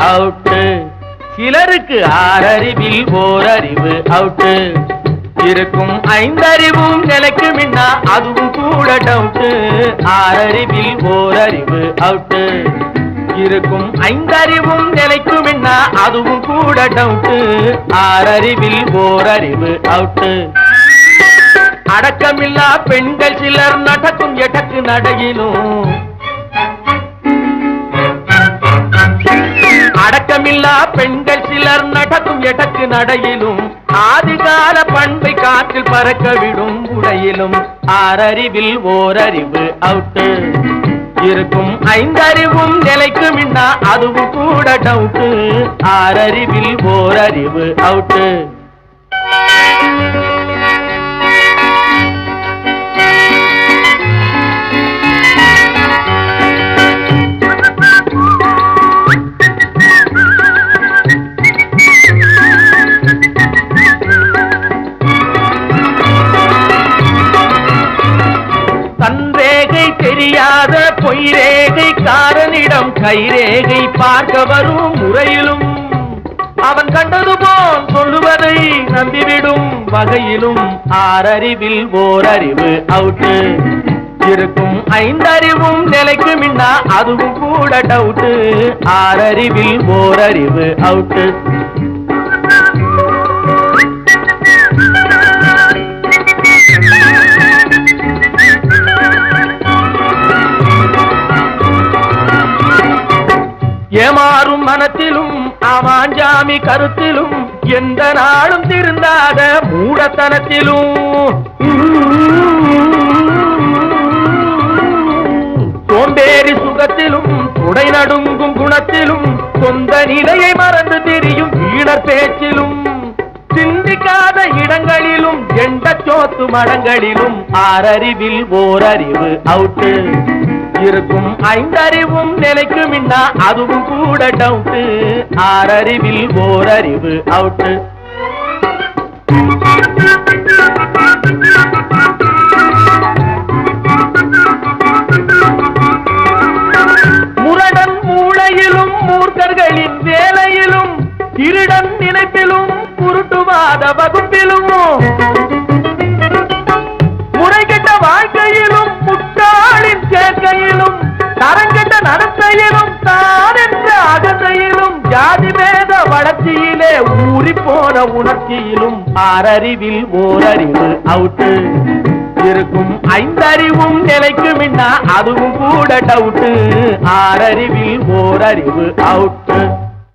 Out. சிலருக்கு ஆறறிவில் ஓரறிவு out. இருக்கும் ஐந்தறிவும் நிலைக்குமின்னா அதுவும் கூட டவுட்டு. ஆறறிவில் ஓரறிவு அவுட்டு. இருக்கும் ஐந்தறிவும் நிலைக்குமின்னா அதுவும் கூட டவுட்டு. ஆறறிவில் ஓரறிவு அவுட்டு. அடக்கமில்லா பெண்கள் சிலர் நடக்கும் எட்டக்கு நடையிலும். அடக்கமில்லா பெண்கள் சிலர் நடக்கும் எட்டக்கு நடையிலும். ஆதிகால பண்பை காற்றில் பறக்க விடும் உடையிலும். ஆறறிவில் ஓரறிவு அவுட்டு. இருக்கும் ஐந்தறிவும் நிலைக்குமின்னா அதுவும் கூட டவுட்டு. ஆறறிவில் ஓரறிவு அவுட்டு. தெரியாத பொய்ரேகை காரனிடம் கைரேகை பார்க்க வரும் முறையிலும். அவன் கண்டது போல் சொல்லுவதை நம்பிவிடும் வகையிலும். ஆறறிவில் ஓரறிவு அவுட்டு. இருக்கும் ஐந்தறிவும் நிலைக்குமின்னா அதுவும் கூட டவுட்டு. ஆறறிவில் ஓரறிவு அவுட்டு. ஏமாறும் மனத்திலும் ஆமாஞ்சாமி கருத்திலும் எந்த நாளும் திருந்தாத மூடத்தனத்திலும். சோம்பேறி சுகத்திலும் துடை நடுங்கும் குணத்திலும் சொந்த நிலையை மறந்து திரியும் வீணர் பேச்சிலும். சிந்திக்காத இடங்களிலும் எண்ட சோத்து மடங்களிலும். ஆறறிவில் ஓரறிவு அவுட்டு. இருக்கும் ஐந்தறிவும் நிலைக்குமின்னா அதுவும் கூட டவுட்டு. ஆறறிவில் ஓரறிவு அவுட்டு. முரடன் மூளையிலும் மூர்க்கர்களின் வேலையிலும். திருடன் நினைப்பிலும் குருட்டுவாத வகுப்பிலும். முறைகெட்ட வாழ்க்கையிலும் முட்டாளின் சேர்க்கையிலும். தரங்கெட்ட நடத்தையிலும் தான் என்ற அகந்தையிலும். ஜாதி வேத வளர்ச்சியிலே ஊறி போன உணர்ச்சியிலும். ஆறறிவில் ஓரறிவு அவுட்டு. இருக்கும் ஐந்தறிவும் நிலைக்குமின்னா அதுவும் கூட டவுட்டு. ஆறறிவில் ஓரறிவு அவுட்டு.